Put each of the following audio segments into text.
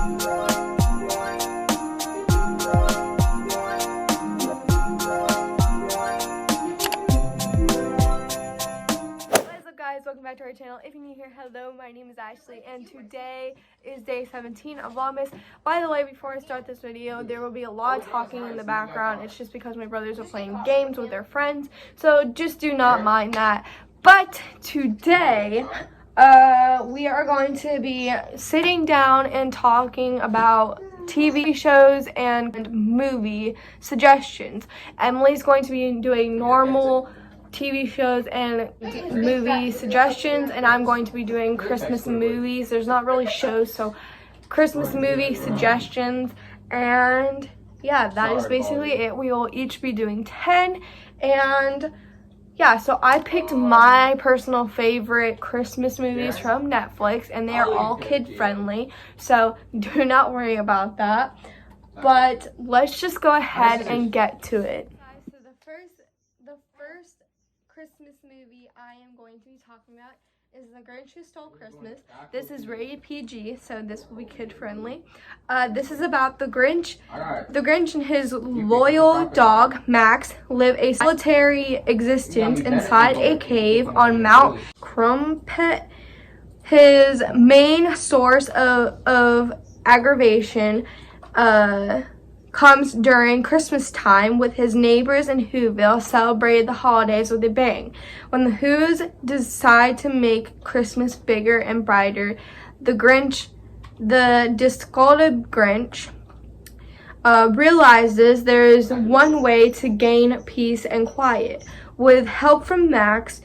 Welcome back to our channel. If you're new here, hello, my name is Ashley and today is day 17 of Vlogmas. By the way, before I start this video, there will be a lot of talking in the background. It's just because my brothers are playing games with their friends, so just do not mind that. But today we are going to be sitting down and talking about TV shows and movie suggestions. Emily's going to be doing normal TV shows and movie suggestions, and I'm going to be doing Christmas movies. There's not really shows, so Christmas movie suggestions. And yeah, that is basically it. We will each be doing 10, and yeah, so I picked my personal favorite Christmas movies from Netflix, and they are all kid friendly, so do not worry about that. But let's just go ahead and get to it. So the first Christmas movie I am going to be talking about is The Grinch Who Stole Christmas. This is rated PG, so this will be kid friendly. This is about the Grinch. The Grinch and his loyal dog, Max, live a solitary existence inside a cave on Mount Crumpet. His main source of aggravation comes during Christmas time, with his neighbors in Whoville celebrated the holidays with a bang. When the Who's decide to make Christmas bigger and brighter, the discarded Grinch realizes there is one way to gain peace and quiet. With help from Max,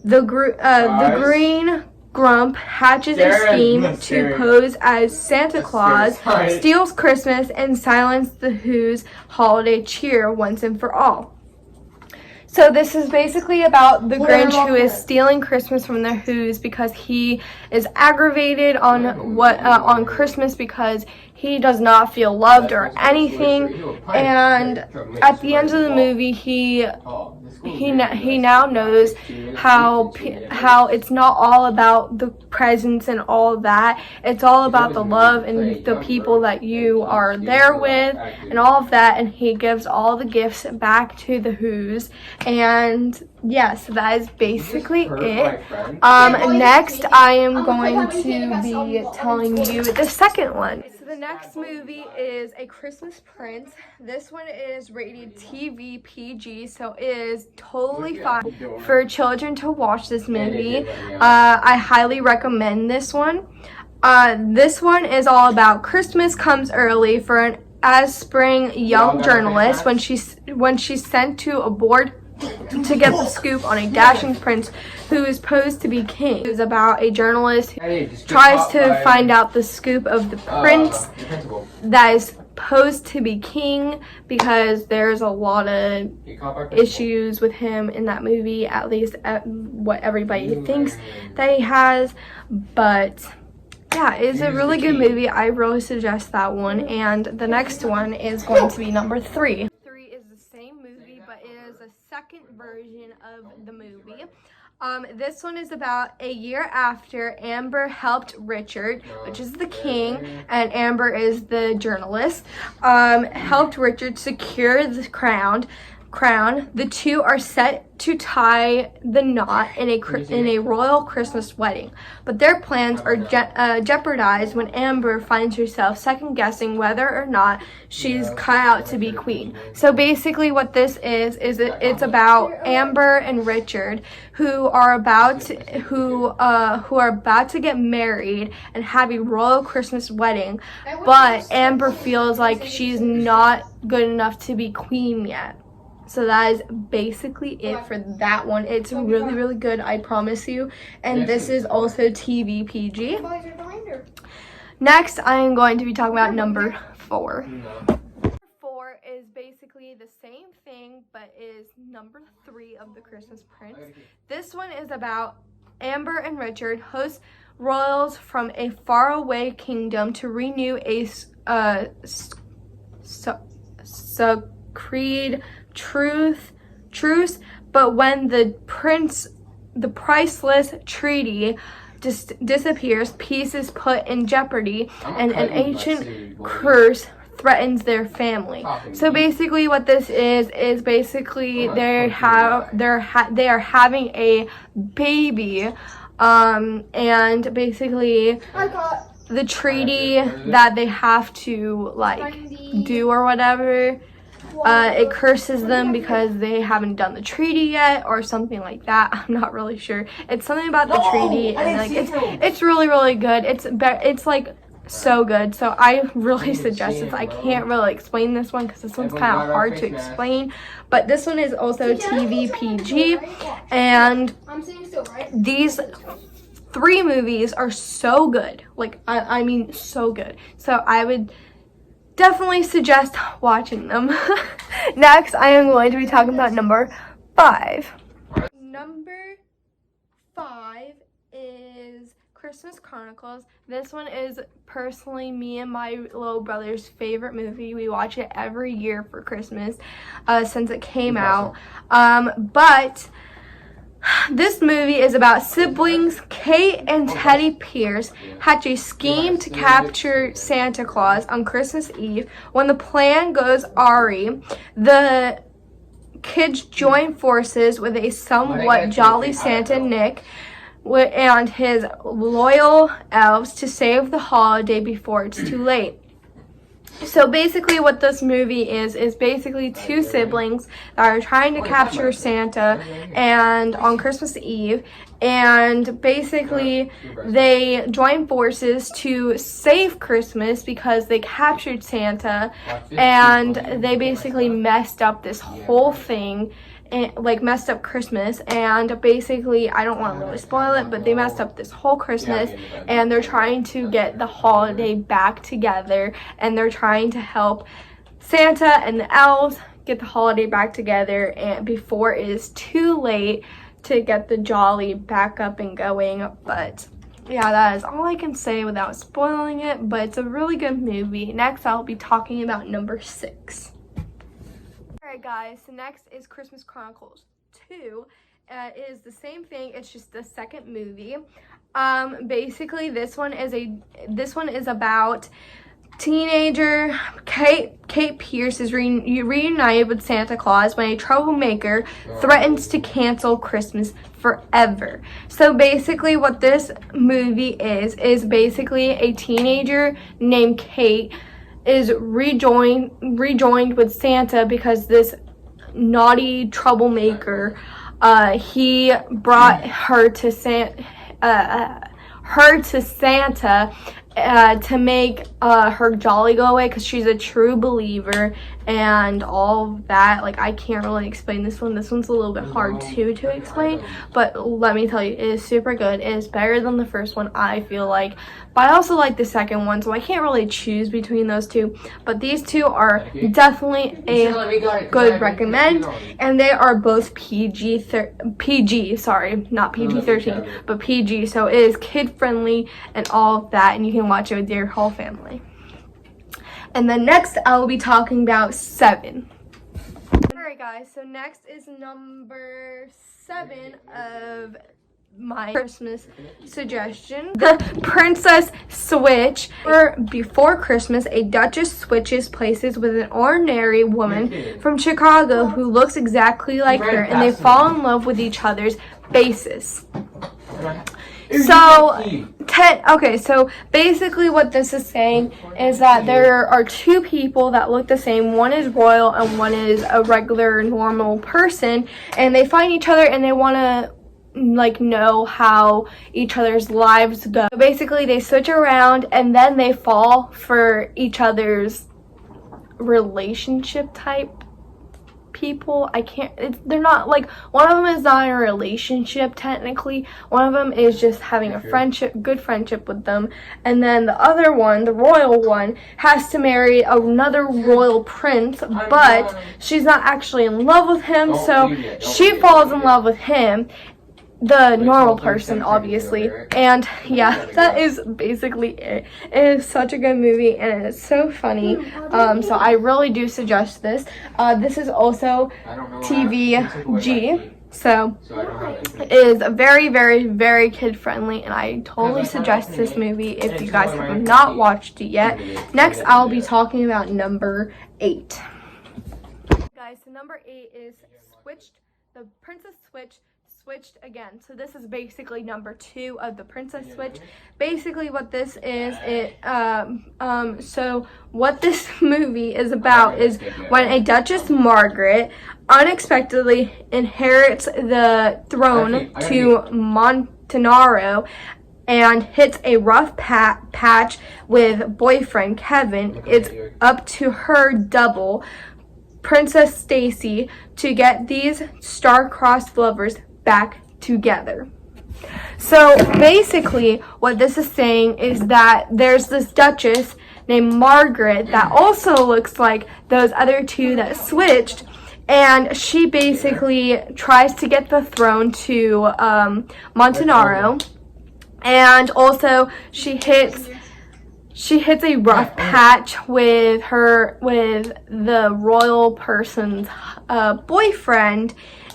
the Green Grump hatches a scheme to pose as Santa Claus, steals Christmas, and silence the Who's holiday cheer once and for all. So this is basically about the Grinch who is stealing Christmas from the Who's because he is aggravated on Christmas because he does not feel loved or anything. And at the end of the movie, he now knows how it's not all about the presents and all that. It's all about the love and the people that you are there with and all of that. And he gives all the gifts back to the Who's. And yeah, so that is basically it. Next, I am going to be telling you the second one. So the next movie is A Christmas Prince. This one is rated TV PG, so it is totally fine for children to watch this movie. I highly recommend this one. This one is all about Christmas comes early for an aspiring young journalist when she's sent to a board to get the scoop on a dashing prince who is posed to be king. It's about a journalist who tries to find out the scoop of the prince that is posed to be king, because there's a lot of issues with him in that movie, at least what everybody thinks that he has. But yeah, it's a really good movie. I really suggest that one. And the next one is going to be number 3. But it is a second version of the movie. This one is about a year after Amber helped Richard, which is the king, and Amber is the journalist, helped Richard secure the crown. The two are set to tie the knot in a royal Christmas wedding, but their plans are jeopardized when Amber finds herself second guessing whether or not she's cut out to be queen. So basically what this is it's about Amber and Richard who are about to get married and have a royal Christmas wedding, but Amber feels like she's not good enough to be queen yet. So that is basically it for that one. It's really, really good, I promise you. And this is also TV PG. Next, I am going to be talking about number 4. Number 4 is basically the same thing, but is number 3 of The Christmas Prince. This one is about Amber and Richard host royals from a faraway kingdom to renew a creed truce, but when the priceless treaty disappears, peace is put in jeopardy, and an ancient curse threatens their family. So basically what this is basically they are having a baby, and basically the treaty that they have to like do or whatever, it curses them because they haven't done the treaty yet or something like that. I'm not really sure. It's something about the treaty, and like it's really good. It's like so good. So I really suggest this. I can't really explain this one because this one's kind of hard to explain, but this one is also TV PG, and these 3 movies are so good. Like I mean so good. So I would definitely suggest watching them. Next, I am going to be talking about number 5. Number 5 is Christmas Chronicles. This one is personally me and my little brother's favorite movie. We watch it every year for Christmas since it came out. But this movie is about siblings Kate and Teddy Pierce hatch a scheme to capture Santa Claus on Christmas Eve. When the plan goes awry, the kids join forces with a somewhat jolly Santa Nick and his loyal elves to save the holiday before it's too late. So basically what this movie is basically 2 siblings that are trying to capture Santa and on Christmas Eve, and basically they join forces to save Christmas because they captured Santa, and they basically messed up this whole thing, like messed up Christmas, and basically I don't want to really spoil it, but they messed up this whole Christmas, and they're trying to get the holiday back together, and they're trying to help Santa and the elves get the holiday back together and before it is too late to get the jolly back up and going. But yeah, that is all I can say without spoiling it, but it's a really good movie. Next, I'll be talking about number 6. Alright guys, so next is Christmas Chronicles 2. It is the same thing, it's just the second movie. Basically this one is about teenager Kate Pierce is reunited with Santa Claus when a troublemaker threatens to cancel Christmas forever. So basically what this movie is basically a teenager named Kate is rejoined with Santa because this naughty troublemaker, he brought her to Santa to make her jolly go away because she's a true believer and all that. Like, I can't really explain this one. This one's a little bit hard to explain, but let me tell you, it is super good. It is better than the first one, I feel like, but I also like the second one, so I can't really choose between those two. But these 2 are definitely a good recommend, and they are both PG, sorry, not PG-13, but PG, so it is kid friendly and all of that, and you can watch it with your whole family. And then next, I will be talking about 7. Alright guys, so next is number 7 of my Christmas suggestion, the Princess Switch. Before Christmas, a duchess switches places with an ordinary woman from Chicago who looks exactly like her, and they fall in love with each other's faces. So basically what this is saying is that there are 2 people that look the same. One is royal and one is a regular normal person, and they find each other and they want to like know how each other's lives go. So basically they switch around and then they fall for each other's relationship type people. They're not, like, one of them is not in a relationship technically, one of them is just having a good friendship with them, and then the other one, the royal one, has to marry another royal prince, but she's not actually in love with him, so she falls in love with him, the normal person, obviously. And yeah, that is basically it. It is such a good movie and it's so funny, so I really do suggest this. This is also TVG, So it is very, very, very kid friendly, and I totally suggest this movie if you guys have not watched it yet. Next, I'll be talking about number 8. Guys, so number 8 is Switched. The Princess Switched again. So this is basically number 2 of the Princess Switch. Basically what this is, so what this movie is about is when a Duchess Margaret unexpectedly inherits the throne to Montenaro and hits a rough patch with boyfriend Kevin. It's up to her double, Princess Stacy, to get these star-crossed lovers back together. So basically what this is saying is that there's this Duchess named Margaret that also looks like those other two that switched, and she basically tries to get the throne to Montenaro, and also she hits a rough patch with the royal person's boyfriend,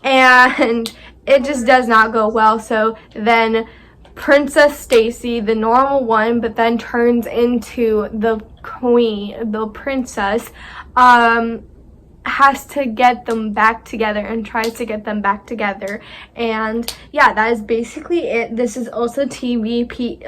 and it just does not go well. So then Princess Stacy, the normal one, but then turns into the queen, the princess, has to get them back together and tries to get them back together. And yeah, that is basically it. This is also TVG,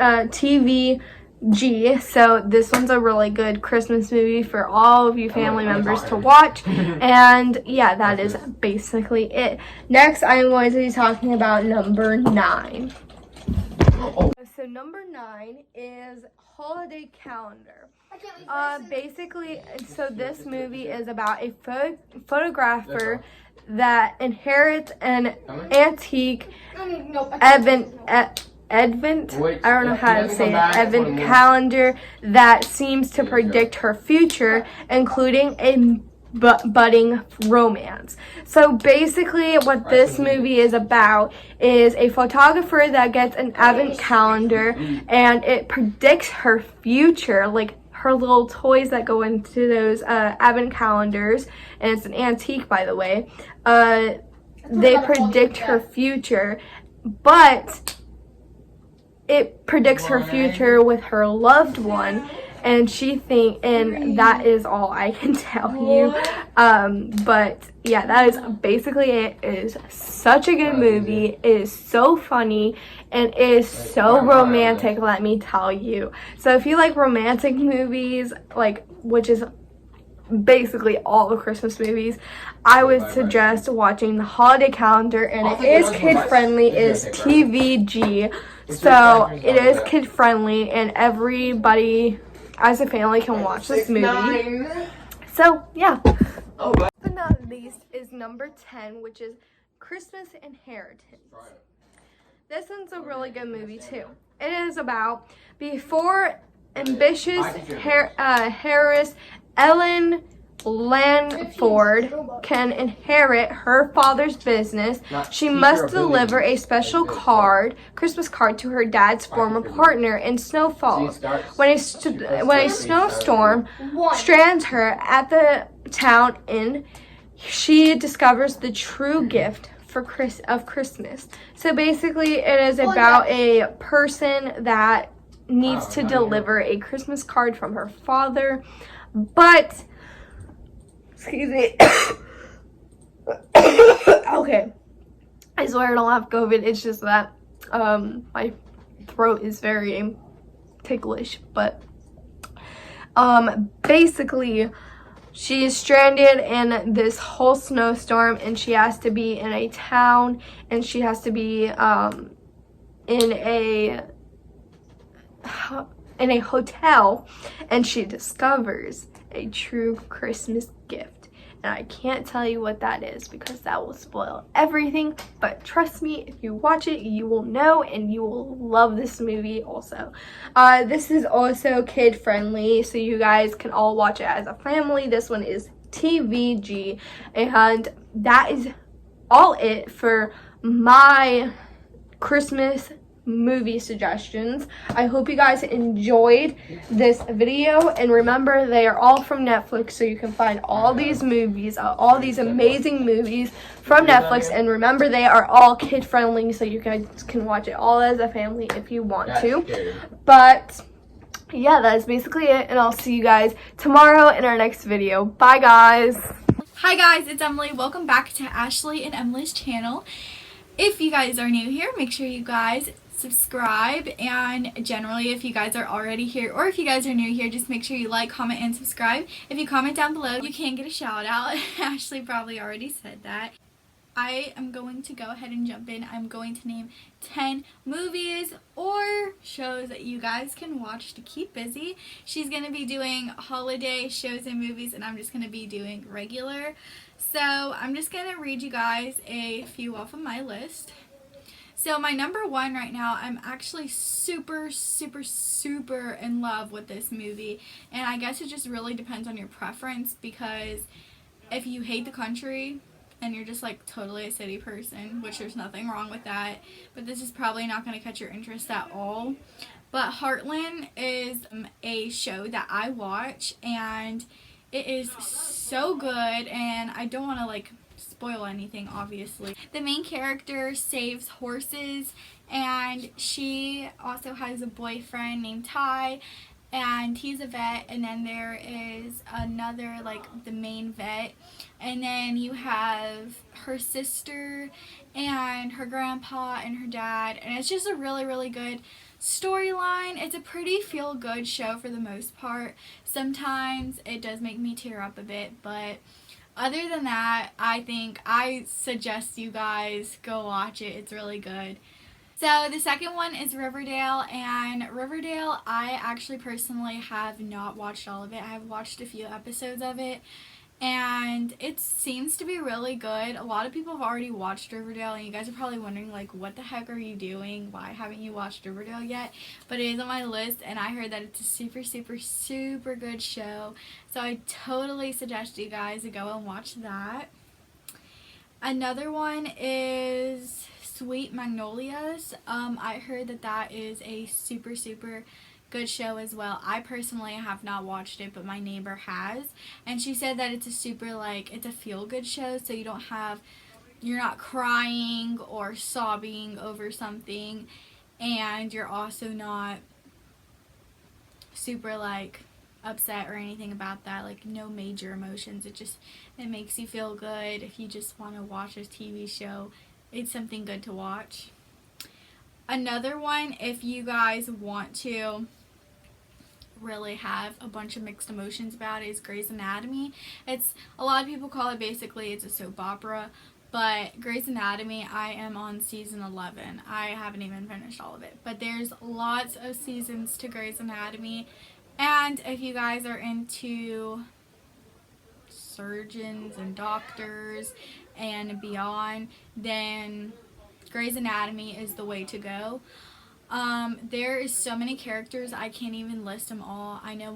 so this one's a really good Christmas movie for all of you family members to watch. And yeah, that is basically it. Next, I am going to be talking about number 9. So number 9 is Holiday Calendar. Basically, so this movie is about a photographer that inherits an antique advent, I don't know how to say it, advent calendar that seems to predict her future, including a budding romance. So basically what this movie is about is a photographer that gets an advent calendar, and it predicts her future, like her little toys that go into those advent calendars, and it's an antique, by the way. They predict her future, but it predicts her future with her loved one, and and that is all I can tell you. But yeah, that is basically it. It is such a good movie. It is so funny, and it is so romantic, let me tell you. So if you like romantic movies, which is basically all the Christmas movies, I would suggest watching The Holiday Calendar, and it is kid friendly. It is TVG, so it is kid friendly, and everybody as a family can watch this movie. So yeah. Last but not least is number 10, which is Christmas Inheritance. This one's a really good movie too. It is about before ambitious Harris Ellen Lanford can inherit her father's business, she must deliver a special Christmas card to her dad's former partner in Snow Falls. When a snowstorm strands her at the town inn, she discovers the true gift of Christmas. So basically it is about a person that needs to deliver a Christmas card from her father, but excuse me. Okay, I swear I don't have COVID. It's just that my throat is very ticklish. But basically, she is stranded in this whole snowstorm, and she has to be in a town, and she has to be in a hotel, and she discovers a true Christmas gift. And I can't tell you what that is because that will spoil everything, but trust me, if you watch it, you will know, and you will love this movie also. This is also kid friendly, so you guys can all watch it as a family. This one is TVG, and that is all it for my Christmas movie suggestions. I hope you guys enjoyed this video, and remember, they are all from Netflix, so you can find all these movies, all these amazing movies from Netflix. And remember, they are all kid friendly, so you guys can watch it all as a family if you want to. But yeah, that is basically it, and I'll see you guys tomorrow in our next video. Bye guys. Hi guys, it's Emily. Welcome back to Ashley and Emily's channel. If you guys are new here, make sure you guys subscribe, and generally if you guys are already here or if you guys are new here, just make sure you like, comment, and subscribe. If you comment down below, you can get a shout out. Ashley probably already said that. I am going to go ahead and jump in. I'm going to name 10 movies or shows that you guys can watch to keep busy. She's going to be doing holiday shows and movies, and I'm just going to be doing regular. So I'm just going to read you guys a few off of my list. So my number one right now, I'm actually super in love with this movie. And I guess it just really depends on your preference, because if you hate the country and you're just like totally a city person, which there's nothing wrong with that, but this is probably not going to catch your interest at all. But Heartland is a show that I watch, and it is so good, and I don't want to like spoil anything, obviously. The main character saves horses, and she also has a boyfriend named Ty, and he's a vet. And then there is another, like, the main vet, and then you have her sister and her grandpa and her dad, and it's just a really good storyline. It's a pretty feel-good show for the most part. Sometimes it does make me tear up a bit, but other than that, I suggest you guys go watch it. It's really good. So the second one is Riverdale, and Riverdale, I actually personally have not watched all of it. I have watched a few episodes of it, and it seems to be really good. A lot of people have already watched Riverdale, and you guys are probably wondering, like, what the heck are you doing? Why haven't you watched Riverdale yet? But it is on my list, and I heard that it's a super good show, so I totally suggest you guys to go and watch that. Another one is Sweet Magnolias. I heard that that is a super good show as well. I personally have not watched it, but my neighbor has, and she said that it's a super, like, it's a feel-good show, so you're not crying or sobbing over something, and you're also not super, like, upset or anything about that, like, no major emotions. It makes you feel good. If you just want to watch a TV show, it's something good to watch. Another one, if you guys want to really have a bunch of mixed emotions about it, is Grey's Anatomy. It's, a lot of people call it, basically it's a soap opera, but Grey's Anatomy, I am on season 11. I haven't even finished all of it, but there's lots of seasons to Grey's Anatomy. And if you guys are into surgeons and doctors and beyond, then Grey's Anatomy is the way to go. There is so many characters, I can't even list them all. I know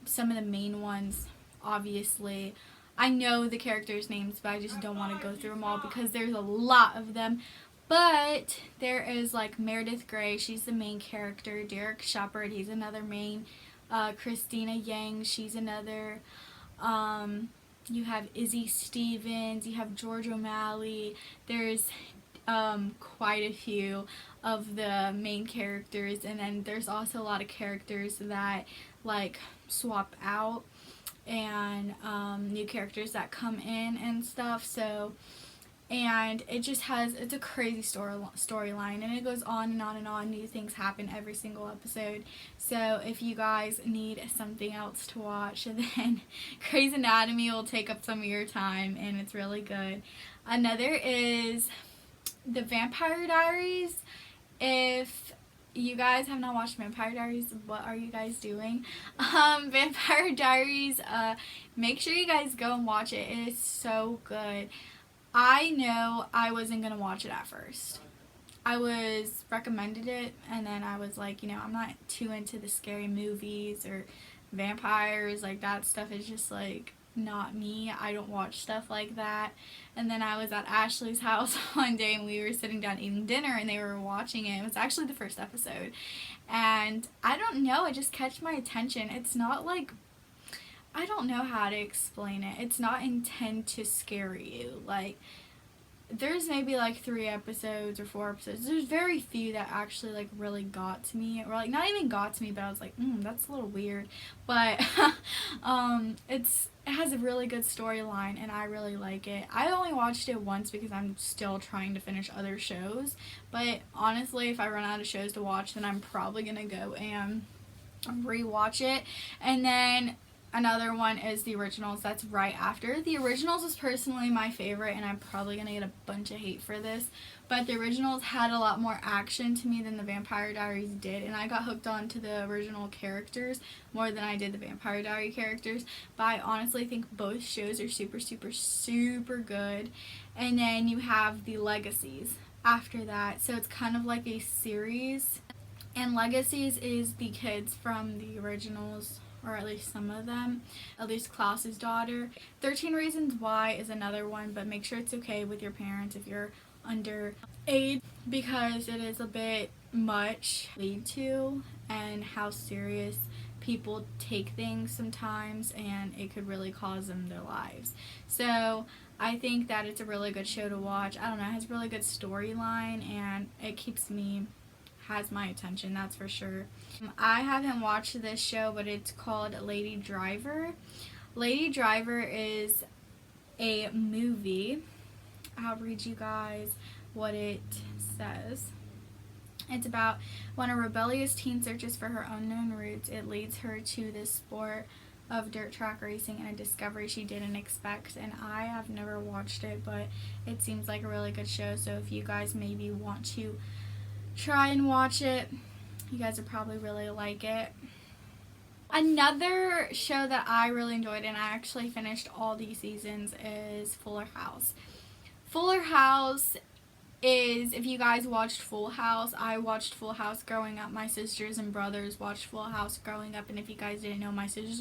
some of the main ones, obviously. I know the characters' names, but I just don't want to go through them all because there's a lot of them. But there is, like, Meredith Grey, she's the main character. Derek Shepherd, he's another main. Christina Yang, she's another. You have Izzy Stevens, you have George O'Malley. There's quite a few of the main characters, and then there's also a lot of characters that, like, swap out, and new characters that come in and stuff. So, and it just has, it's a crazy storyline, and it goes on and on and on. New things happen every single episode. So if you guys need something else to watch, then Grey's Anatomy will take up some of your time, and it's really good. Another is The Vampire Diaries. If you guys have not watched Vampire Diaries, what are you guys doing? Vampire Diaries, make sure you guys go and watch it. It is so good. I know I wasn't going to watch it at first. I was recommended it, and then I was like, you know, I'm not too into the scary movies or vampires, like that stuff is just like not me. I don't watch stuff like that. And then I was at Ashley's house one day and we were sitting down eating dinner and they were watching it. It was actually the first episode. And I don't know, it just catch my attention. It's not like, I don't know how to explain it. It's not intended to scare you. Like, there's maybe like 3 episodes or 4 episodes. There's very few that actually like really got to me, or like not even got to me, but I was like, that's a little weird. But it has a really good storyline and I really like it. I only watched it once because I'm still trying to finish other shows, but honestly, if I run out of shows to watch, then I'm probably gonna go and rewatch it. And then another one is The Originals. That's right after. The Originals is personally my favorite, and I'm probably going to get a bunch of hate for this, but The Originals had a lot more action to me than The Vampire Diaries did, and I got hooked on to the original characters more than I did the Vampire Diary characters. But I honestly think both shows are super, super, super good. And then you have The Legacies after that, so it's kind of like a series. And Legacies is the kids from The Originals, or at least some of them, at least Klaus's daughter. 13 Reasons Why is another one, but make sure it's okay with your parents if you're under age, because it is a bit much to lead to and how serious people take things sometimes, and it could really cause them their lives. So I think that it's a really good show to watch. I don't know, it has a really good storyline and it has my attention, that's for sure. I haven't watched this show, but it's called Lady Driver. Lady Driver is a movie. I'll read you guys what it says. It's about when a rebellious teen searches for her unknown roots, it leads her to this sport of dirt track racing and a discovery she didn't expect. And I have never watched it, but it seems like a really good show, so if you guys maybe want to try and watch it, you guys would probably really like it. Another show that I really enjoyed, and I actually finished all these seasons, is Fuller House. Fuller House is, if you guys watched Full House, I watched Full House growing up. My sisters and brothers watched Full House growing up, and if you guys didn't know, my sisters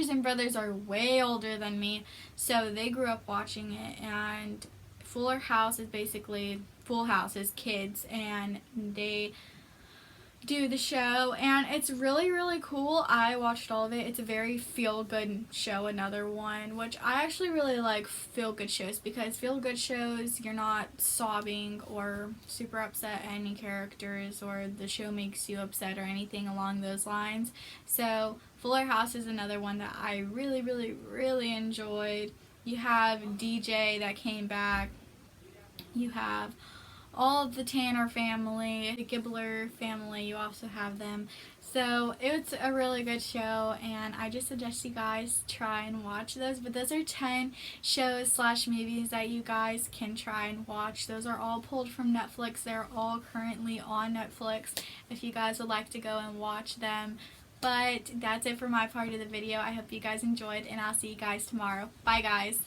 and brothers are way older than me, so they grew up watching it. And Fuller House is basically Full House is kids, and they do the show, and it's really, really cool. I watched all of it. It's a very feel-good show, another one, which I actually really like feel-good shows, because feel-good shows, you're not sobbing or super upset at any characters, or the show makes you upset or anything along those lines. So Fuller House is another one that I really, really, really enjoyed. You have DJ that came back. You have all of the Tanner family, the Gibbler family, you also have them. So it's a really good show, and I just suggest you guys try and watch those. But those are 10 shows / movies that you guys can try and watch. Those are all pulled from Netflix. They're all currently on Netflix if you guys would like to go and watch them. But that's it for my part of the video. I hope you guys enjoyed, and I'll see you guys tomorrow. Bye, guys.